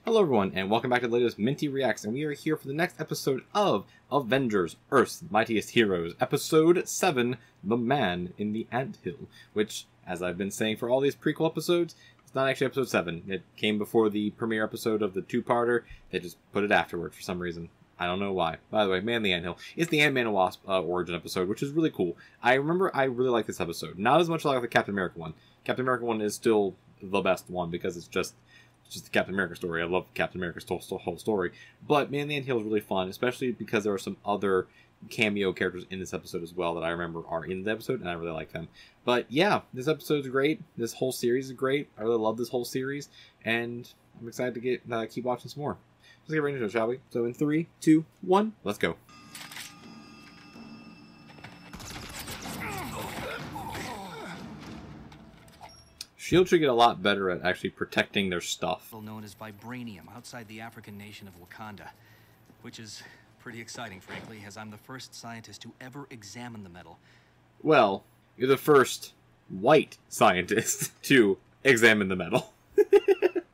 Hello everyone, and welcome back to the latest Minty Reacts, and we are here for the next episode of Avengers, Earth's Mightiest Heroes, Episode 7, The Man in the Anthill, which, as I've been saying for all these prequel episodes, it's not actually Episode 7. It came before the premiere episode of the two-parter. They just put it afterward for some reason. I don't know why. By the way, Man in the Anthill. It's the Ant-Man and Wasp origin episode, which is really cool. I remember I really like this episode. Not as much as I like the Captain America one. Captain America one is still the best one because it's just the Captain America story. I love Captain America's whole story. But Man in the Anthill is really fun, especially because there are some other cameo characters in this episode as well that I remember are in the episode, and I really like them. But yeah, this episode's great. This whole series is great. I really love this whole series, and I'm excited to keep watching some more. Let's get right into it, shall we? So in 3, 2, 1, let's go. S.H.I.E.L.D. should get a lot better at actually protecting their stuff. Known as vibranium outside the African nation of Wakanda, which is pretty exciting, frankly, as I'm the first scientist to ever examine the metal. Well, you're the first white scientist to examine the metal.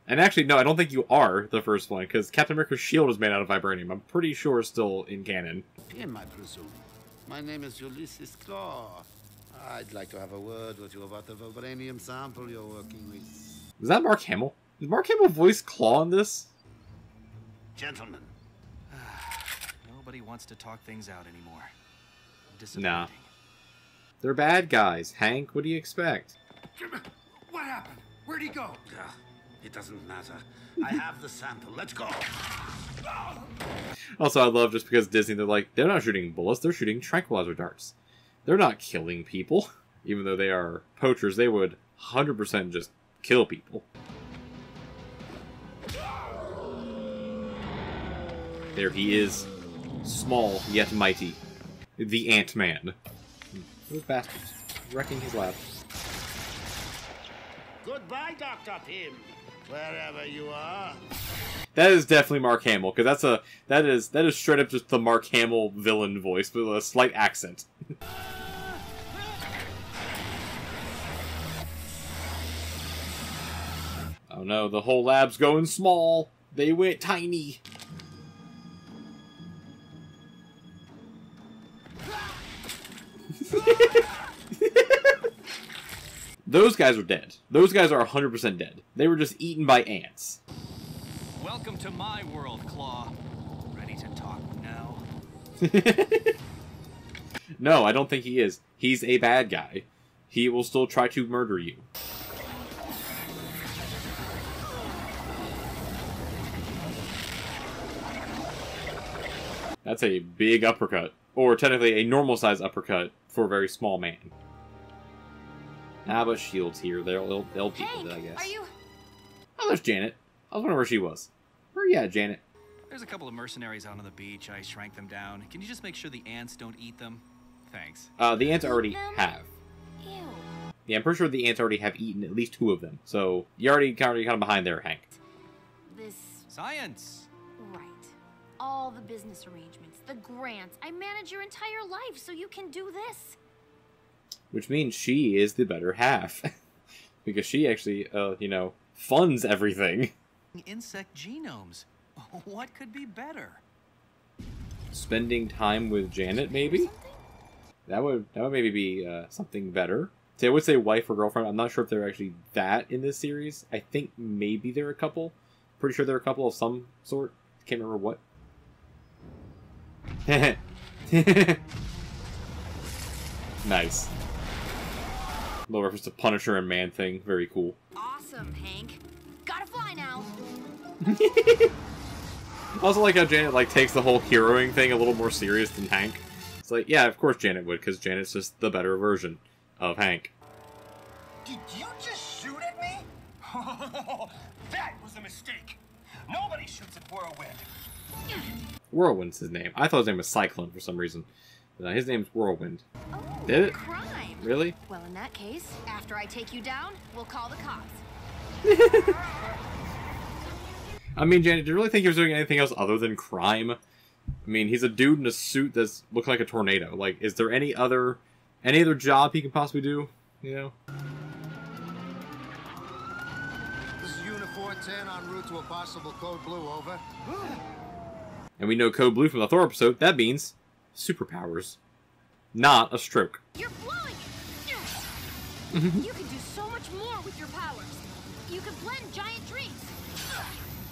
And actually, no, I don't think you are the first one, because Captain America's shield is made out of vibranium. I'm pretty sure it's still in canon. Him, I presume. My name is Ulysses Claw. I'd like to have a word with you about the vibranium sample you're working with. Is that Mark Hamill? Did Mark Hamill voice Claw in this? Gentlemen. Nobody wants to talk things out anymore. Nah. Disappointing. They're bad guys. Hank, what do you expect? What happened? Where'd he go? It doesn't matter. I have the sample. Let's go. Also, I love just because Disney, they're not shooting bullets, they're shooting tranquilizer darts. They're not killing people. Even though they are poachers, they would 100% just kill people. There he is. Small, yet mighty. The Ant-Man. Those bastards. Wrecking his lab. Goodbye, Dr. Pym. Wherever you are. That is definitely Mark Hamill, because that is straight up just the Mark Hamill villain voice with a slight accent. Oh no, the whole lab's going small. They went tiny. Those guys are dead. Those guys are 100% dead. They were just eaten by ants. Welcome to my world, Claw. Ready to talk now? No, I don't think he is. He's a bad guy. He will still try to murder you. That's a big uppercut. Or technically a normal-sized uppercut for a very small man. Ah, but S.H.I.E.L.D's here. They'll deal with it, I guess. Are you? Oh, there's Janet. I was wondering where she was. Where are you at, Janet? There's a couple of mercenaries out on the beach. I shrank them down. Can you just make sure the ants don't eat them? Thanks. The ants already have. Ew. Yeah, I'm pretty sure the ants already have eaten at least 2 of them. So, you're already kind of behind there, Hank. This... Science! Right. All the business arrangements, the grants. I manage your entire life so you can do this. Which means she is the better half. Because she actually, funds everything. Insect genomes. What could be better? Spending time with Janet, maybe? That would maybe be something better. See, I would say wife or girlfriend. I'm not sure if they're actually that in this series. I think maybe they're a couple. Pretty sure they're a couple of some sort. Can't remember what. Nice. Little reference to Punisher and Man-Thing. Very cool. Awesome, Hank. Gotta fly now. I also like how Janet takes the whole heroing thing a little more serious than Hank. It's like, yeah, of course Janet would, because Janet's just the better version of Hank. Did you just shoot at me? That was a mistake. Nobody shoots at Whirlwind. Whirlwind's his name. I thought his name was Cyclone for some reason. But his name's Whirlwind. Oh, Did it? crime. Really? Well, in that case, after I take you down, we'll call the cops. I mean, Janet, do you really think he was doing anything else other than crime? I mean, he's a dude in a suit that looks like a tornado. Like, is there any other job he can possibly do? You know? This is Uniform 10 en route to a possible code blue, over. And we know Code Blue from the Thor episode. That means superpowers. Not a stroke. You're blowing it! You can do so much more with your powers. You can blend giant drinks.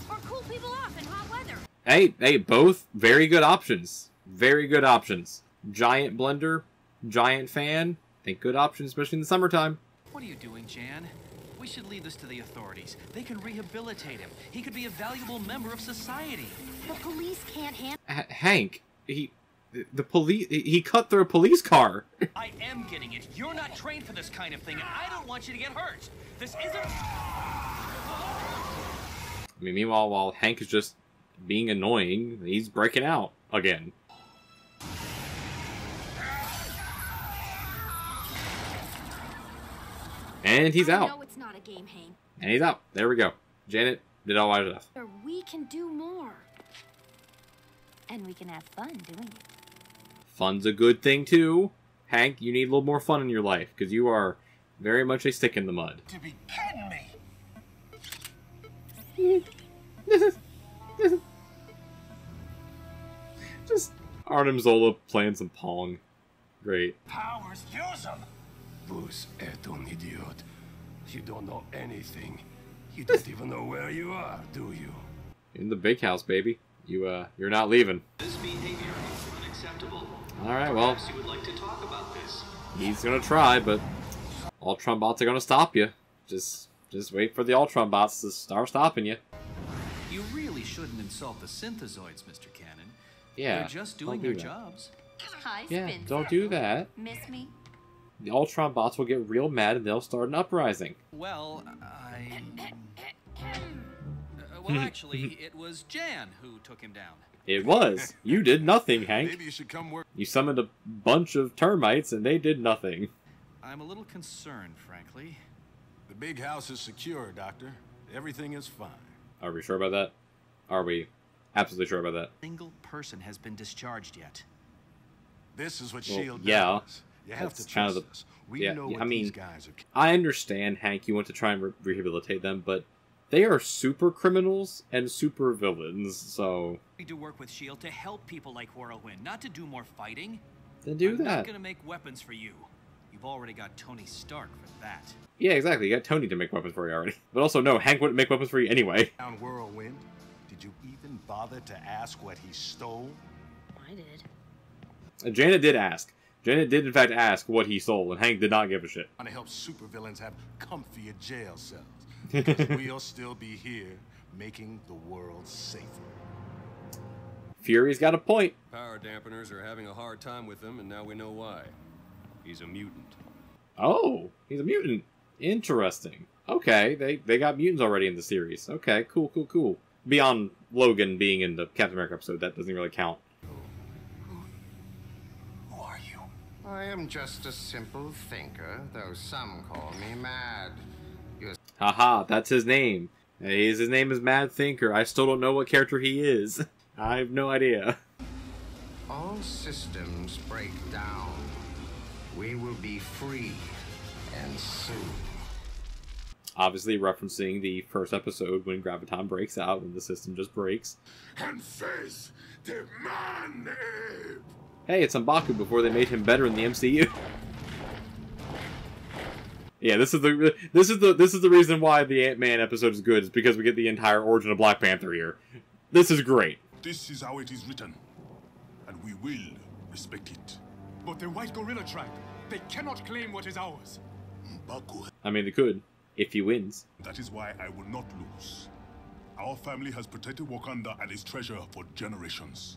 Or cool people off in hot weather. Hey, both very good options. Very good options. Giant blender, giant fan. I think good options, especially in the summertime. What are you doing, Jan? We should leave this to the authorities. They can rehabilitate him. He could be a valuable member of society. The police can't handle... Hank, the police, he cut through a police car. I am getting it. You're not trained for this kind of thing, and I don't want you to get hurt. This isn't... I mean, meanwhile, while Hank is just being annoying, he's breaking out again. And he's out. No, it's not a game, Hank. And he's out. There we go. Janet did all right enough. We can do more. And we can have fun doing it. Fun's a good thing, too. Hank, you need a little more fun in your life, because you are very much a stick in the mud. To be kidding me! Just Artem Zola playing some Pong. Great. Powers, use them! Vos êtes un idiot. You don't know anything. You don't even know where you are, do you? In the big house, baby. You're not leaving. This behavior is unacceptable. Alright, well, Perhaps you would like to talk about this. he's gonna try, but Ultron bots are gonna stop you. Just wait for the Ultron bots to start stopping you. You really shouldn't insult the synthezoids, Mr. Cannon. Yeah. They're just don't doing do their that. jobs. Hi, Yeah, Spencer. don't do that. Miss me? The Ultron bots will get real mad and they'll start an uprising. Well, well, actually, it was Jan who took him down. It was. You did nothing, Hank. Maybe you should come work. You summoned a bunch of termites and they did nothing. I'm a little concerned, frankly. The big house is secure, Doctor. Everything is fine. Are we sure about that? Are we absolutely sure about that? Single person has been discharged yet. This is what Well, S.H.I.E.L.D. yeah. does. You have That's to kind of trust the- us. We yeah, know yeah, what I mean, these guys are. I understand, Hank, you want to try and rehabilitate them, but they are super criminals and super villains, so... We do work with S.H.I.E.L.D. to help people like Whirlwind, not to do more fighting. Then do I'm that. not gonna make weapons for you. You've already got Tony Stark for that. Yeah, exactly. You got Tony to make weapons for you already. But also, no, Hank wouldn't make weapons for you anyway. Down Whirlwind. Did you even bother to ask what he stole? I did. And Janet did ask. Janet did, in fact, ask what he stole, and Hank did not give a shit. Want to help supervillains have comfier jail cells. Because we'll still be here, making the world safer. Fury's got a point. Power dampeners are having a hard time with him, and now we know why. He's a mutant. Oh, he's a mutant. Interesting. Okay, they got mutants already in the series. Okay, cool. Beyond Logan being in the Captain America episode, that doesn't really count. Who are you? I am just a simple thinker, though some call me mad. Haha, that's his name. His name is Mad Thinker. I still don't know what character he is. I have no idea. All systems break down. We will be free, and soon. Obviously referencing the first episode when Graviton breaks out, when the system just breaks. And face the man. Hey, it's M'Baku before they made him better in the MCU. Yeah, this is the reason why the Ant-Man episode is good, is because we get the entire origin of Black Panther here. This is great. This is how it is written, and we will respect it. But the White Gorilla tribe, they cannot claim what is ours. M'Baku. I mean, they could, if he wins. That is why I will not lose. Our family has protected Wakanda and its treasure for generations.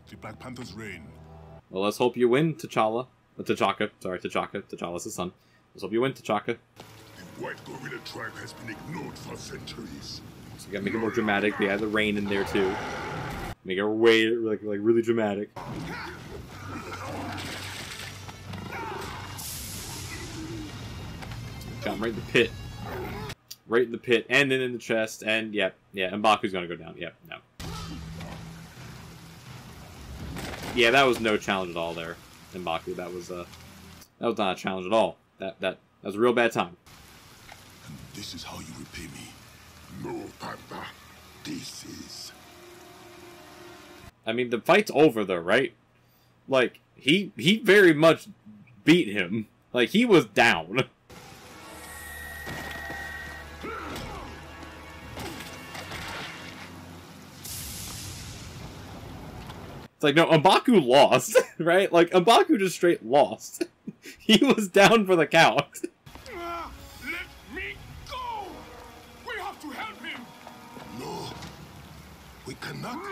The Black Panther's reign. Well, let's hope you win, T'Challa. T'Chaka. Sorry, T'Chaka. T'Challa's his son. Let's hope you win, T'Chaka. The White Gorilla tribe has been ignored for centuries. So you gotta make it more dramatic. They add the rain in there, too. Make it way, like really dramatic. Got him right in the pit. Right in the pit, and then in the chest, and yeah, M'Baku's gonna go down. Yep, no. Yeah, that was no challenge at all there, M'Baku. That was not a challenge at all. That was a real bad time. And this is how you repay me. No, Panther. This is... I mean, the fight's over though, right? Like, he very much beat him. Like, he was down. It's like, no, M'Baku lost, right? Like, M'Baku just straight lost. He was down for the count. Let me go! We have to help him! No. We cannot...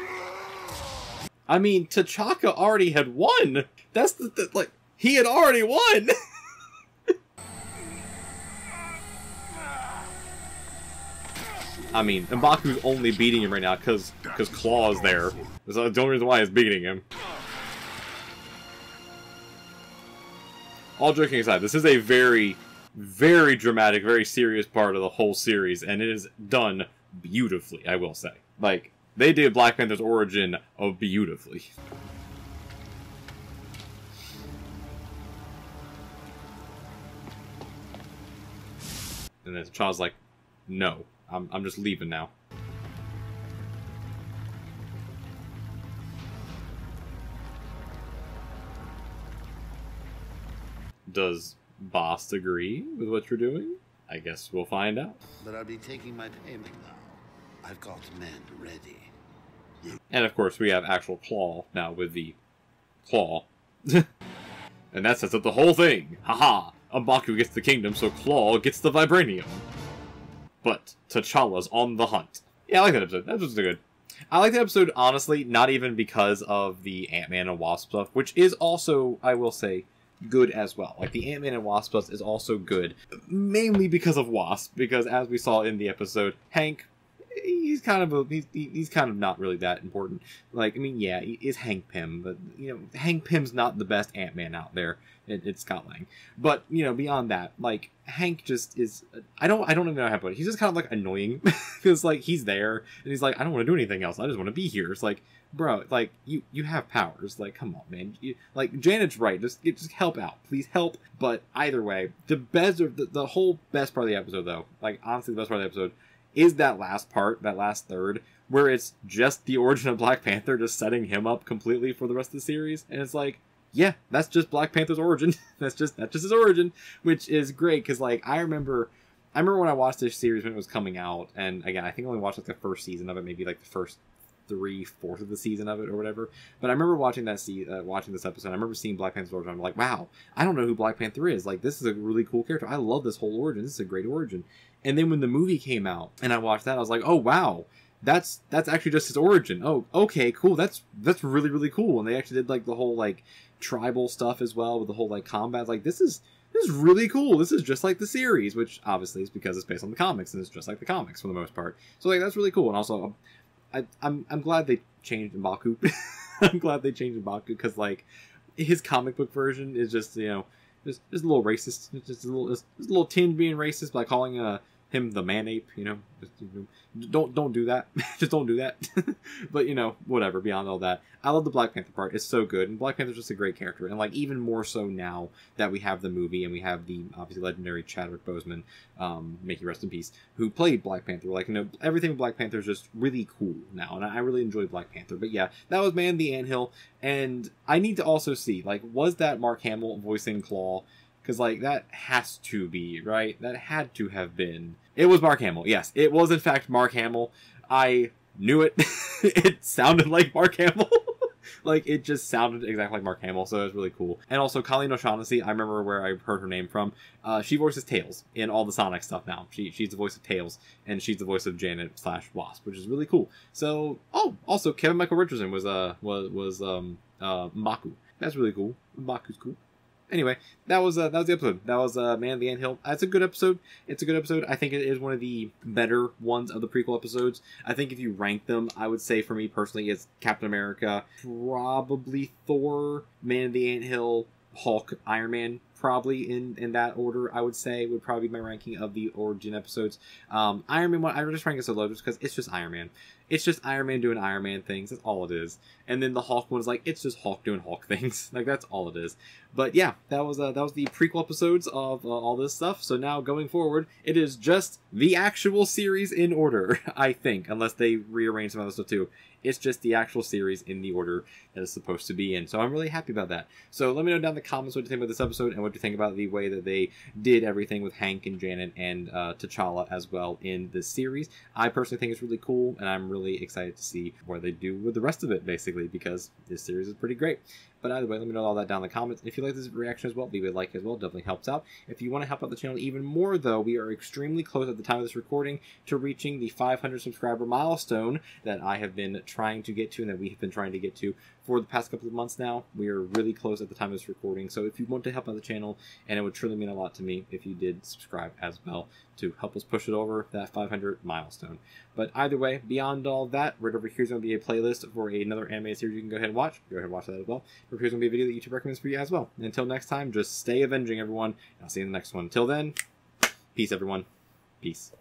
I mean, T'Chaka already had won. That's the like, he had already won. I mean, M'Baku's only beating him right now because Claw's there. That's the only reason why he's beating him. All joking aside, this is a very, very dramatic, very serious part of the whole series, and it is done beautifully, I will say. Like, they did Black Panther's origin beautifully. And then T'Challa's like, no, I'm just leaving now. Does Boss agree with what you're doing? I guess we'll find out. But I'll be taking my payment now. I've got men ready. And of course we have actual Claw now with the claw. And that sets up the whole thing. Haha! M'Baku gets the kingdom, so Claw gets the vibranium. But T'Challa's on the hunt. Yeah, I like that episode. That was good. I like that episode, honestly, not even because of the Ant-Man and Wasp stuff, which is also, I will say, good as well. Like, the Ant-Man and Wasp stuff is also good, mainly because of Wasp, because as we saw in the episode, Hank, he's kind of not really that important. Like, I mean, yeah, he is Hank Pym, but, you know, Hank Pym's not the best Ant-Man out there. It's Scott Lang. But, you know, beyond that, like, Hank just is, I don't even know how to put it. He's just kind of, like, annoying. Because, like, he's there, and he's like, I don't want to do anything else. I just want to be here. It's like, bro, like, you have powers. Like, come on, man. Like, Janet's right. Just help out. Please help. But either way, the whole best part of the episode, though, like, honestly, the best part of the episode is that last part, that last third, where it's just the origin of Black Panther, just setting him up completely for the rest of the series. And it's like, yeah, that's just Black Panther's origin. that's just his origin, which is great, because, like, I remember when I watched this series when it was coming out, and again, I think I only watched, like, the first season of it, maybe, like, the first 3/4 of the season of it, or whatever, but I remember watching watching this episode, I remember seeing Black Panther's origin, I'm like, wow, I don't know who Black Panther is, like, this is a really cool character, I love this whole origin, this is a great origin, and then when the movie came out, and I watched that, I was like, oh, wow, that's actually just his origin, oh, okay, cool, that's really, really cool, and they actually did, like, the whole, like, tribal stuff as well, with the whole, like, combat, like, this is really cool, this is just like the series, which obviously is because it's based on the comics, and it's just like the comics for the most part, so, like, that's really cool, and also, I'm glad they changed M'Baku. I'm glad they changed M'Baku, because, like, his comic book version is just, you know, just a little racist. It's just a little tinge being racist by calling him the man-ape, you know. Just, you know, don't do that. Just don't do that. But, you know, whatever, beyond all that. I love the Black Panther part. It's so good. And Black Panther's just a great character. And, like, even more so now that we have the movie and we have the, obviously, legendary Chadwick Boseman, may he rest in peace, who played Black Panther. Like, you know, everything with Black Panther is just really cool now. And I really enjoy Black Panther. But, yeah, that was Man the Anthill. And I need to also see, like, was that Mark Hamill voicing Claw? Because, like, that has to be, right? That had to have been. It was Mark Hamill. Yes, it was, in fact, Mark Hamill. I knew it. It sounded like Mark Hamill. Like, it just sounded exactly like Mark Hamill, so it was really cool. And also, Colleen O'Shaughnessy, I remember where I heard her name from. She voices Tails in all the Sonic stuff now. She's the voice of Tails, and she's the voice of Janet/Wasp, which is really cool. So, oh, also, Kevin Michael Richardson was M'Baku. That's really cool. M'Baku's cool. Anyway, that was the episode. That was Man of the Anthill. It's a good episode. It's a good episode. I think it is one of the better ones of the prequel episodes. I think if you rank them, I would say for me personally, it's Captain America, probably Thor, Man of the Anthill, Hulk, Iron Man. Probably in that order, I would say, would probably be my ranking of the origin episodes. Iron Man 1, I would just rank it so low just because it's just Iron Man. It's just Iron Man doing Iron Man things. That's all it is. And then the Hulk one is like, it's just Hulk doing Hulk things. Like, that's all it is. But yeah, that was the prequel episodes of all this stuff. So now going forward, it is just the actual series in order, I think, unless they rearrange some other stuff too. It's just the actual series in the order that it's supposed to be in. So I'm really happy about that. So let me know down in the comments what you think about this episode and what you think about the way that they did everything with Hank and Janet and T'Challa as well in this series. I personally think it's really cool, and I'm really excited to see what they do with the rest of it, basically, because this series is pretty great. But either way, let me know all that down in the comments. If you like this reaction as well, leave a like as well. Definitely helps out. If you want to help out the channel even more, though, we are extremely close at the time of this recording to reaching the 500 subscriber milestone that I have been trying to get to and that we have been trying to get to for the past couple of months now. We are really close at the time of this recording. So if you want to help out the channel, and it would truly mean a lot to me if you did subscribe as well to help us push it over that 500 milestone. But either way, beyond all that, right over here is going to be a playlist for another anime series you can go ahead and watch. Go ahead and watch that as well. Over here's going to be a video that YouTube recommends for you as well. And until next time, just stay avenging, everyone. I'll see you in the next one. Until then, peace, everyone. Peace.